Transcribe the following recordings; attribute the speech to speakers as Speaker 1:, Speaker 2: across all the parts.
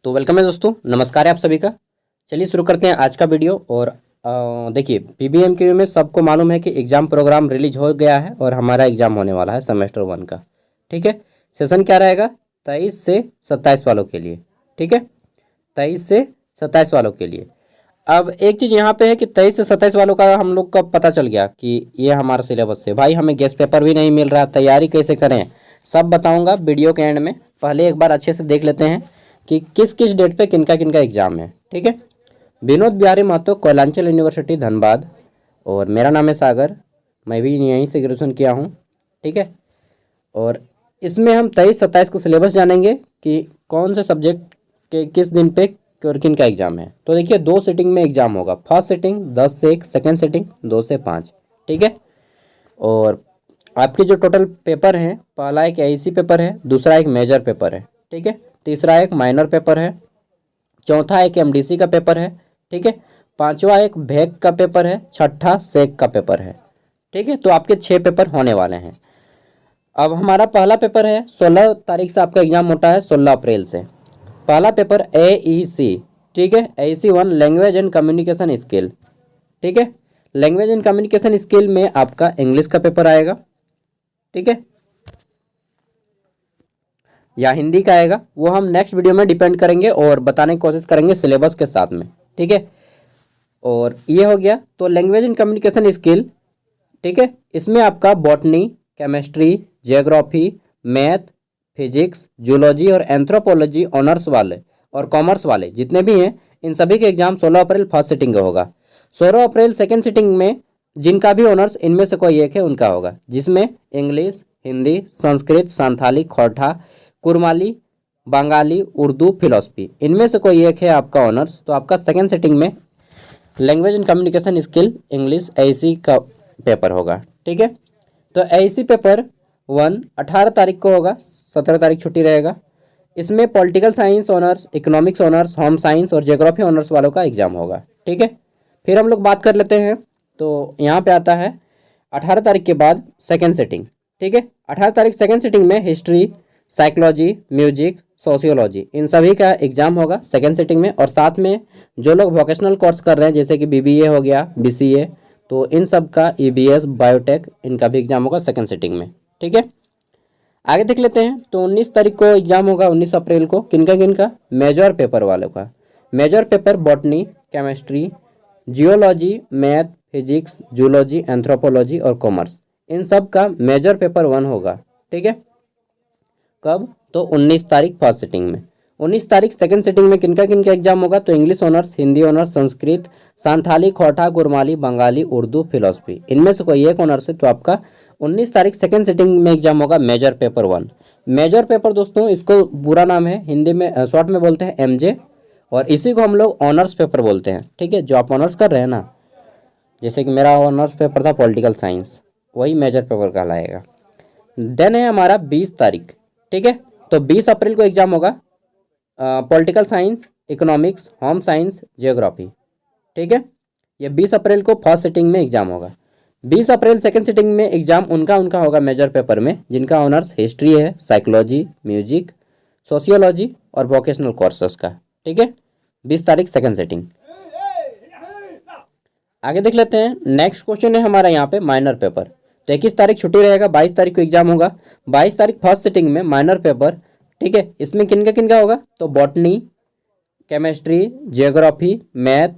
Speaker 1: तो वेलकम है दोस्तों, नमस्कार है आप सभी का। चलिए शुरू करते हैं आज का वीडियो। और देखिए पीबीएमकेयू में सबको मालूम है कि एग्ज़ाम प्रोग्राम रिलीज हो गया है और हमारा एग्ज़ाम होने वाला है सेमेस्टर 1 का। ठीक है, सेशन क्या रहेगा 23 से 27 वालों के लिए। ठीक है, 23 से 27 वालों के लिए। अब एक चीज़ यहाँ पे है कि 23 से 27 वालों का हम लोग का पता चल गया कि ये हमारा सिलेबस है। भाई हमें गेस्ट पेपर भी नहीं मिल रहा, तैयारी कैसे करें सब बताऊँगा वीडियो के एंड में। पहले एक बार अच्छे से देख लेते हैं कि किस किस डेट पे किनका किनका एग्ज़ाम है। ठीक है, विनोद बिहारी महतो, कोयलांचल यूनिवर्सिटी धनबाद। और मेरा नाम है सागर, मैं भी यहीं से ग्रेजुएशन किया हूँ। ठीक है, और इसमें हम 23-27 को सिलेबस जानेंगे कि कौन से सब्जेक्ट के किस दिन पे और किन का एग्ज़ाम है। तो देखिए 2 सिटिंग में एग्ज़ाम होगा। फर्स्ट सिटिंग 10 से 1, सेकेंड सिटिंग 2 से 5। ठीक है, और आपके जो टोटल पेपर हैं, पहला एक एआईसी पेपर है, दूसरा एक मेजर पेपर है। ठीक है, तीसरा एक माइनर पेपर है, चौथा एक एमडीसी का पेपर है। ठीक है, पांचवा एक भैक का पेपर है, छठा सेक का पेपर है। ठीक है, तो आपके 6 पेपर होने वाले हैं। अब हमारा पहला पेपर है 16 तारीख से आपका एग्जाम होता है, 16 अप्रैल से। पहला पेपर एईसी। ठीक है, AEC 1 language and communication skill. ठीक है, लैंग्वेज एंड कम्युनिकेशन स्किल में आपका इंग्लिश का पेपर आएगा। ठीक है, या हिंदी का आएगा, वो हम नेक्स्ट वीडियो में डिपेंड करेंगे और बताने की कोशिश करेंगे सिलेबस के साथ में। ठीक है, और ये हो गया तो लैंग्वेज एंड कम्युनिकेशन स्किल। ठीक है, इसमें आपका botany, chemistry, geography, math, physics, zoology और एंथ्रोपोलॉजी ऑनर्स वाले और कॉमर्स वाले जितने भी हैं, इन सभी के एग्जाम 16 अप्रैल फर्स्ट सिटिंग का होगा। 16 अप्रैल सेकेंड सिटिंग में जिनका भी ऑनर्स इनमें से कोई एक है उनका होगा, जिसमें इंग्लिश, हिंदी, संस्कृत, संथाली, खोरठा, कुरमाली, बंगाली, उर्दू, फिलोसफी, इनमें से कोई एक है आपका ऑनर्स। तो आपका सेकेंड सिटिंग में language and communication skill English AIC का पेपर होगा। ठीक है, तो एआईसी पेपर 1 18 तारीख को होगा, 17 तारीख छुट्टी रहेगा। इसमें political science honours, economics honours, home science और ज्योग्राफी ऑनर्स वालों का एग्जाम होगा। ठीक है, फिर हम लोग बात कर लेते हैं। तो यहाँ पे आता है 18 तारीख के बाद सेकेंड सिटिंग। ठीक है, 18 तारीख सेकेंड सिटिंग में हिस्ट्री, साइकोलॉजी, म्यूजिक, सोशियोलॉजी, इन सभी का एग्जाम होगा सेकेंड सिटिंग में। और साथ में जो लोग वोकेशनल कोर्स कर रहे हैं जैसे कि बीबीए हो गया, बीसीए, तो इन सब का ईबीएस, बायोटेक, इनका भी एग्जाम होगा सेकेंड सिटिंग में। ठीक है, आगे देख लेते हैं। तो 19 तारीख को एग्जाम होगा, 19 अप्रैल को, किनका मेजर पेपर वालों का। Major paper botany, chemistry, geology, math, physics, zoology, anthropology और कॉमर्स, इन सब का मेजर पेपर 1 होगा। ठीक है, कब? तो 19 तारीख फर्स्ट सिटिंग में। 19 तारीख सेकंड सिटिंग में किनका एग्जाम होगा, तो English honours, Hindi honours, Sanskrit, Santhali, Khortha, Gurmali, Bengali, Urdu, philosophy, इनमें से कोई एक ऑनर्स है। तो आपका 19 तारीख सेकंड सिटिंग में एग्जाम होगा मेजर पेपर 1। मेजर पेपर दोस्तों इसको पूरा नाम है, हिंदी में शॉर्ट में बोलते हैं एमजे, और इसी को हम लोग ऑनर्स पेपर बोलते हैं। ठीक है, जो आप ऑनर्स कर रहे हैं ना, जैसे कि मेरा ऑनर्स पेपर था पॉलिटिकल साइंस, वही मेजर पेपर कहलाएगा। देन है हमारा 20 तारीख। ठीक है, तो 20 अप्रैल को एग्जाम होगा political science, economics, home science, geography. ठीक है, ये 20 अप्रैल को फर्स्ट सिटिंग में एग्जाम होगा। 20 अप्रैल सेकंड सिटिंग में एग्जाम उनका होगा मेजर पेपर में जिनका ऑनर्स हिस्ट्री है, साइकोलॉजी, म्यूजिक, सोशियोलॉजी और वोकेशनल कोर्सेस का। ठीक है, 20 तारीख सेकंड सिटिंग। आगे देख लेते हैं। नेक्स्ट क्वेश्चन है हमारा यहाँ पे माइनर पेपर। तो 21 तारीख छुट्टी रहेगा, 22 तारीख को एग्जाम होगा। 22 तारीख फर्स्ट सिटिंग में माइनर पेपर। ठीक है, इसमें किनका होगा, तो botany, chemistry, geography, math,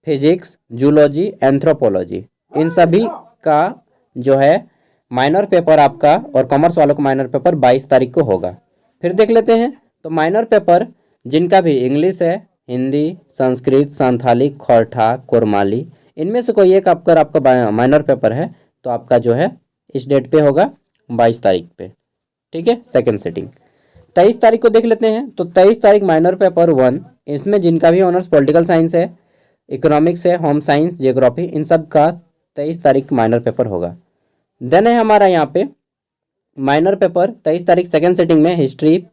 Speaker 1: physics, zoology, anthropology, इन सभी का जो है माइनर पेपर आपका, और कॉमर्स वालों का माइनर पेपर 22 तारीख को होगा। फिर देख लेते हैं। तो माइनर पेपर जिनका भी इंग्लिश है, हिंदी, संस्कृत, संथाली, खोरठा, कुरमाली, इनमें से कोई एक आपका माइनर पेपर है, तो आपका जो है इस डेट पे होगा 22 तारीख पे। ठीक है, सेकंड सिटिंग। 23 तारीख को देख लेते हैं। तो 23 तारीख माइनर पेपर 1, इसमें जिनका भी ऑनर्स पॉलिटिकल साइंस है, इकोनॉमिक्स है, होम साइंस, जियोग्राफी, इन सब का 23 तारीख माइनर पेपर होगा। देन है हमारा यहाँ पे माइनर पेपर 23 तारीख सेकंड सिटिंग में हिस्ट्री,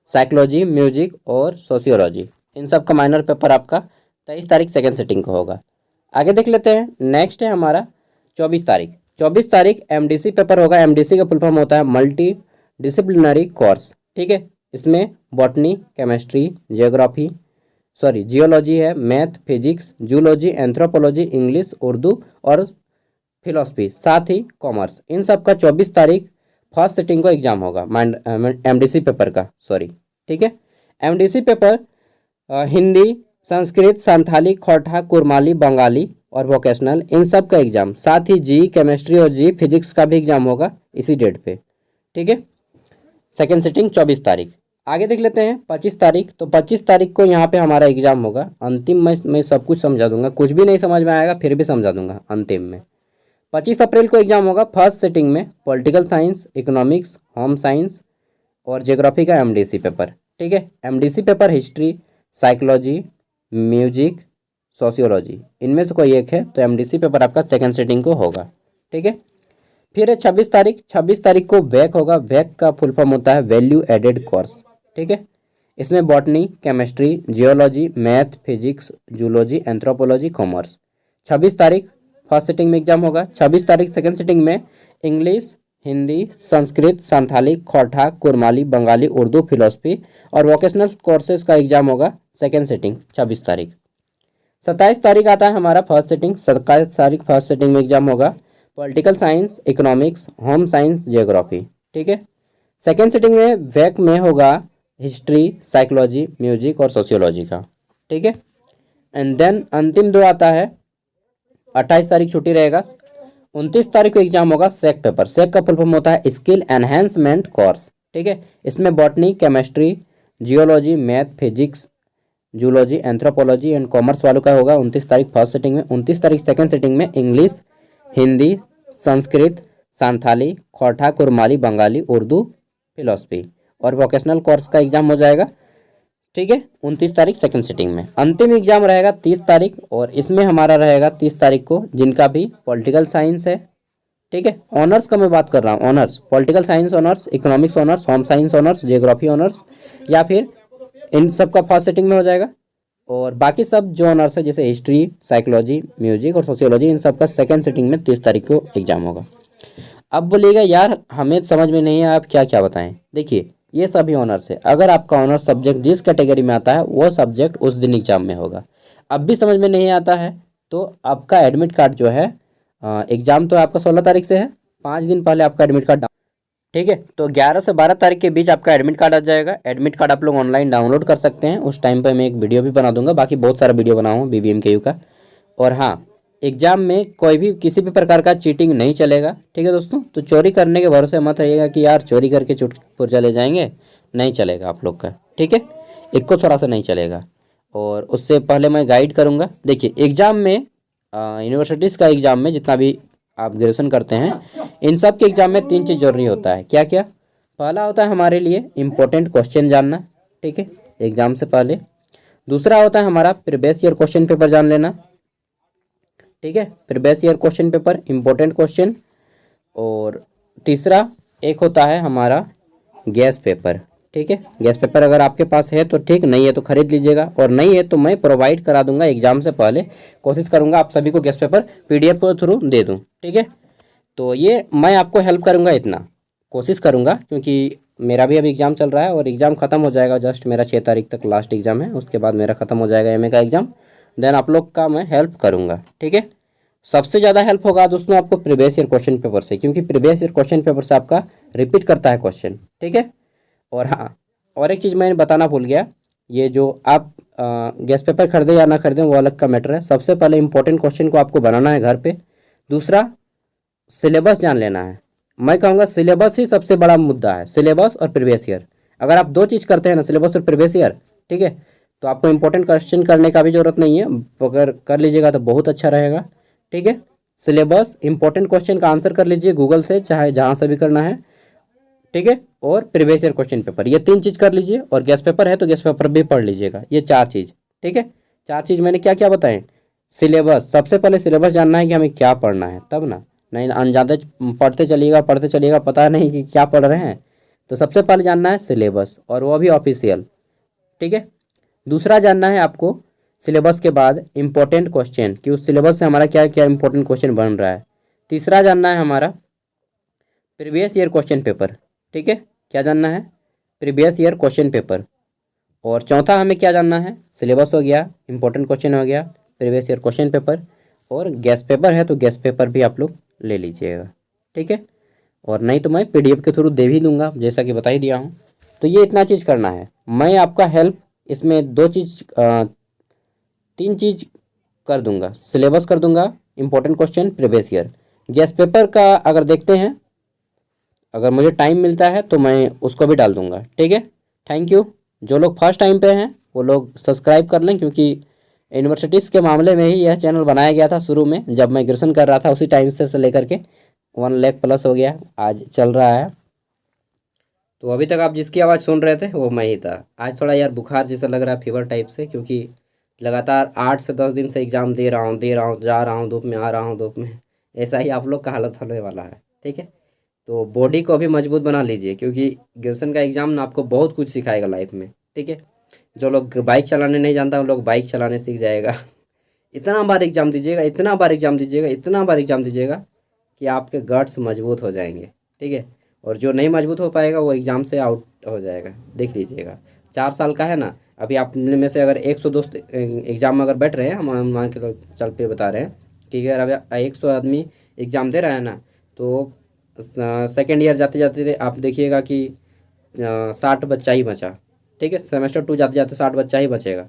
Speaker 1: साइकोलॉजी, म्यूजिक और सोशियोलॉजी, इन सब का माइनर पेपर आपका 23 तारीख सेकंड सिटिंग का होगा। आगे देख लेते हैं। नेक्स्ट है हमारा 24 तारीख। 24 तारीख एमडीसी पेपर होगा। एमडीसी का फुल फॉर्म होता है मल्टी डिसिप्लिनरी कोर्स। ठीक है, इसमें बॉटनी, केमिस्ट्री, जियोलॉजी है, math, physics, zoology, anthropology, English, Urdu और फिलोसफी, साथ ही कॉमर्स। इन सब का 24 तारीख फर्स्ट सिटिंग को एग्जाम होगा एमडीसी पेपर का, सॉरी, ठीक है। एमडीसी पेपर हिंदी, संस्कृत, संथाली, खोरठा, कुरमाली, बंगाली और वोकेशनल, इन सब का एग्जाम, साथ ही जी केमिस्ट्री और जी फिजिक्स का भी एग्जाम होगा इसी डेट पे, ठीक है। सेकेंड सिटिंग 24 तारीख। आगे देख लेते हैं 25 तारीख। तो 25 तारीख को यहाँ पे हमारा एग्जाम होगा। अंतिम मैं सब कुछ समझा दूंगा, कुछ भी नहीं समझ में आएगा फिर भी समझा दूंगा अंतिम में। 25 अप्रैल को एग्जाम होगा फर्स्ट सिटिंग में political science, economics, home science और ज्योग्राफी का एमडीसी पेपर, ठीक है। MDC paper history, psychology, music, sociology, इनमें से कोई एक है, तो एमडीसी पेपर आपका सेकेंड सिटिंग को होगा, ठीक है। फिर है 26 तारीख। 26 तारीख को वैक होगा। वैक का फुल फॉर्म होता है वैल्यू एडेड कोर्स, ठीक है। इसमें botany, chemistry, geology, math, physics, zoology, anthropology, commerce. 26 तारीख फर्स्ट सिटिंग में एग्जाम होगा। 26 तारीख सेकेंड सिटिंग में इंग्लिश, हिंदी, संस्कृत, संथाली, खोरठा, कुरमाली, बंगाली, उर्दू, फिलोसफी और वोकेशनल कोर्सेज का एग्जाम होगा सेकेंड सिटिंग 26 तारीख। 27 तारीख आता है हमारा फर्स्ट सिटिंग। 27 तारीख फर्स्ट सिटिंग में एग्जाम होगा political science, economics, home science, geography, ठीक है। सेकेंड सिटिंग में वैक में होगा हिस्ट्री, साइकोलॉजी, म्यूजिक और सोशियोलॉजी का, ठीक है। एंड देन अंतिम दो आता है 28 तारीख छुट्टी रहेगा। 29 तारीख को एग्जाम होगा सेक पेपर। सेक का फुल फॉर्म होता है स्किल एनहेंसमेंट कोर्स, ठीक है। इसमें botany, chemistry, geology, math, physics, zoology, anthropology and commerce वालों का होगा 29 तारीख फर्स्ट सिटिंग में। 29 तारीख सेकेंड सिटिंग में इंग्लिश, हिंदी, संस्कृत, संथाली, खोरठा, कुरमाली, बंगाली, उर्दू, फिलोसफी और वोकेशनल कोर्स का एग्जाम हो जाएगा, ठीक है। 29 तारीख सेकंड सिटिंग में। अंतिम एग्जाम रहेगा 30 तारीख और इसमें हमारा रहेगा 30 तारीख को जिनका भी पॉलिटिकल साइंस है, ठीक है। ऑनर्स का मैं बात कर रहा हूँ, honours, political science honours, economics honours, home science honours, geography honours या फिर इन सब का फर्स्ट सिटिंग में हो जाएगा। और बाकी सब जो ऑनर्स है जैसे हिस्ट्री, साइकोलॉजी, म्यूजिक और सोशियोलॉजी, इन सब का सेकेंड सिटिंग में 30 तारीख को एग्जाम होगा। अब बोलिएगा यार हमें समझ में नहीं है, आप क्या क्या बताएं। देखिए ये सभी ऑनर्स है, अगर आपका ऑनर्स सब्जेक्ट जिस कैटेगरी में आता है वो सब्जेक्ट उस दिन एग्जाम में होगा। अब भी समझ में नहीं आता है तो आपका एडमिट कार्ड जो है, एग्ज़ाम तो आपका 16 तारीख से है, 5 दिन पहले आपका एडमिट कार्ड, ठीक है। तो 11 से 12 तारीख के बीच आपका एडमिट कार्ड आ जाएगा। एडमिट कार्ड आप लोग ऑनलाइन डाउनलोड कर सकते हैं। उस टाइम पे मैं एक वीडियो भी बना दूंगा, बाकी बहुत सारा वीडियो बनाऊँ हूँ BBMKU का। और हाँ, एग्जाम में कोई भी किसी भी प्रकार का चीटिंग नहीं चलेगा, ठीक है दोस्तों। तो चोरी करने के भरोसे मत रहिएगा कि यार चोरी करके चुटपुर चले जाएंगे, नहीं चलेगा आप लोग का, ठीक है। एक को थोड़ा सा नहीं चलेगा। और उससे पहले मैं गाइड करूँगा। देखिए एग्ज़ाम में यूनिवर्सिटीज़ का एग्ज़ाम में जितना भी आप ग्रेजुएशन करते हैं, इन सब के एग्ज़ाम में 3 चीज़ जरूरी होता है। क्या क्या? पहला होता है हमारे लिए इम्पोर्टेंट क्वेश्चन जानना, ठीक है, एग्ज़ाम से पहले। दूसरा होता है हमारा प्रीवियस ईयर क्वेश्चन पेपर जान लेना, ठीक है, previous year question paper, important question. और तीसरा एक होता है हमारा गैस पेपर, ठीक है। गैस पेपर अगर आपके पास है तो ठीक, नहीं है तो खरीद लीजिएगा, और नहीं है तो मैं प्रोवाइड करा दूंगा एग्जाम से पहले। कोशिश करूंगा आप सभी को गैस पेपर PDF के थ्रू दे दूं, ठीक है। तो ये मैं आपको हेल्प करूंगा, इतना कोशिश करूंगा, क्योंकि मेरा भी अभी एग्ज़ाम चल रहा है और एग्ज़ाम ख़त्म हो जाएगा। जस्ट मेरा 6 तारीख तक लास्ट एग्ज़ाम है, उसके बाद मेरा ख़त्म हो जाएगा MA का एग्ज़ाम। देन आप लोग का मैं हेल्प करूँगा, ठीक है। सबसे ज़्यादा हेल्प होगा दोस्तों आपको प्रीवियस ईयर क्वेश्चन पेपर से, क्योंकि प्रीवियस ईयर क्वेश्चन पेपर से आपका रिपीट करता है क्वेश्चन, ठीक है। और हाँ, और एक चीज़ मैंने बताना भूल गया, ये जो आप गैस पेपर खरीदें या ना खरीदें वो अलग का मैटर है। सबसे पहले इंपॉर्टेंट क्वेश्चन को आपको बनाना है घर पे। दूसरा सिलेबस जान लेना है। मैं कहूँगा सिलेबस ही सबसे बड़ा मुद्दा है, सिलेबस और प्रीवियस ईयर। अगर आप 2 चीज़ करते हैं ना, सिलेबस और प्रीवियस ईयर, ठीक है, तो आपको इंपॉर्टेंट क्वेश्चन करने का भी ज़रूरत नहीं है। अगर कर लीजिएगा तो बहुत अच्छा रहेगा, ठीक है। सिलेबस, इंपॉर्टेंट क्वेश्चन का आंसर कर लीजिए गूगल से, चाहे जहाँ से भी करना है, ठीक है। और प्रीवियस ईयर क्वेश्चन पेपर, ये 3 चीज़ कर लीजिए। और गैस पेपर है तो गैस पेपर भी पढ़ लीजिएगा। ये 4 चीज़, ठीक है। 4 चीज़ मैंने क्या क्या बताएं। सिलेबस, सबसे पहले सिलेबस जानना है कि हमें क्या पढ़ना है, तब ना, नहीं अनजाने पढ़ते चलिएगा, पता नहीं कि क्या पढ़ रहे हैं। तो सबसे पहले जानना है सिलेबस, और वो भी ऑफिशियल, ठीक है। दूसरा जानना है आपको सिलेबस के बाद इंपॉर्टेंट क्वेश्चन, कि उस सिलेबस से हमारा क्या क्या इंपॉर्टेंट क्वेश्चन बन रहा है। तीसरा जानना है हमारा प्रीवियस ईयर क्वेश्चन पेपर, ठीक है। क्या जानना है? Previous year question paper. और चौथा हमें क्या जानना है, सिलेबस हो गया, इंपॉर्टेंट क्वेश्चन हो गया, प्रीवियस ईयर क्वेश्चन पेपर, और गेस्ट पेपर है तो गेस्ट पेपर भी आप लोग ले लीजिएगा, ठीक है। और नहीं तो मैं पीडीएफ के थ्रू दे भी दूंगा, जैसा कि बता ही दिया हूँ। तो ये इतना चीज़ करना है। मैं आपका हेल्प इसमें 3 चीज़ कर दूंगा, सिलेबस कर दूंगा, important question, previous year. Guest paper का अगर देखते हैं, अगर मुझे टाइम मिलता है तो मैं उसको भी डाल दूंगा, ठीक है। Thank you. जो लोग फर्स्ट टाइम पे हैं वो लोग सब्सक्राइब कर लें, क्योंकि यूनिवर्सिटीज़ के मामले में ही यह चैनल बनाया गया था शुरू में, जब मैं ग्रेजुएशन कर रहा था उसी टाइम से लेकर के 1 लाख प्लस हो गया, आज चल रहा है। तो अभी तक आप जिसकी आवाज़ सुन रहे थे वो मैं ही था। आज थोड़ा यार बुखार जैसा लग रहा है, फीवर टाइप से, क्योंकि लगातार 8 से 10 दिन से एग्ज़ाम दे रहा हूँ, जा रहा हूँ धूप में, आ रहा हूँ धूप में। ऐसा ही आप लोग का हालत होने वाला है, ठीक है। तो बॉडी को भी मजबूत बना लीजिए, क्योंकि ग्रेजुएशन का एग्ज़ाम ना आपको बहुत कुछ सिखाएगा लाइफ में, ठीक है। जो लोग बाइक चलाने नहीं जानता उन लोग बाइक चलाने सीख जाएगा। इतना बार एग्ज़ाम दीजिएगा, इतना बार एग्ज़ाम दीजिएगा, इतना बार एग्ज़ाम दीजिएगा कि आपके गट्स मजबूत हो जाएंगे, ठीक है। और जो नहीं मजबूत हो पाएगा वो एग्ज़ाम से आउट हो जाएगा, देख लीजिएगा। 4 साल का है ना, अभी आप में से अगर 100 दोस्त एग्ज़ाम में अगर बैठ रहे हैं, हम मान के चल पे बता रहे हैं कि अगर अभी 100 आदमी एग्ज़ाम दे रहा है ना, तो सेकेंड ईयर जाते जाते आप देखिएगा कि 60 बच्चा ही बचा, ठीक है। सेमेस्टर 2 जाते जाते 60 बच्चा ही बचेगा,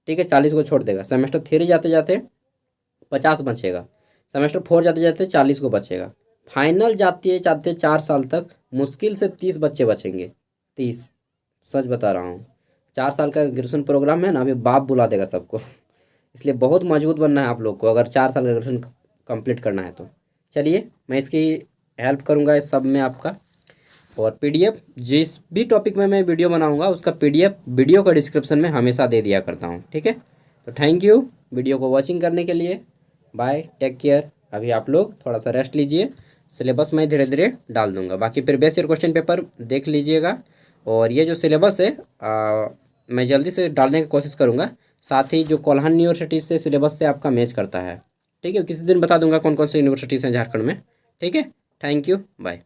Speaker 1: ठीक है, 40 को छोड़ देगा। सेमेस्टर 3 जाते जाते 50 बचेगा, सेमेस्टर 4 जाते जाते 40 को बचेगा। फाइनल जाते जाते 4 साल तक मुश्किल से 30 बच्चे बचेंगे, 30, सच बता रहा हूँ। 4 साल का ग्रेजुएशन प्रोग्राम है ना, अभी बाप बुला देगा सबको। इसलिए बहुत मजबूत बनना है आप लोग को, अगर 4 साल का ग्रेजुएशन कंप्लीट करना है तो। चलिए मैं इसकी हेल्प करूँगा इस सब में आपका। और पीडीएफ जिस भी टॉपिक में मैं वीडियो बनाऊंगा उसका पीडीएफ वीडियो का डिस्क्रिप्शन में हमेशा दे दिया करता हूं, ठीक है। तो थैंक यू वीडियो को वॉचिंग करने के लिए। Bye, take care. अभी आप लोग थोड़ा सा रेस्ट लीजिए, सिलेबस मैं धीरे धीरे डाल दूंगा, बाकी प्रीवियस ईयर क्वेश्चन पेपर देख लीजिएगा। और ये जो सिलेबस है मैं जल्दी से डालने की कोशिश करूँगा, साथ ही जो कोल्हान यूनिवर्सिटी से सिलेबस से आपका मैच करता है, ठीक है। किसी दिन बता दूंगा कौन कौन सी यूनिवर्सिटीज़ हैं झारखंड में, ठीक है। Thank you, bye.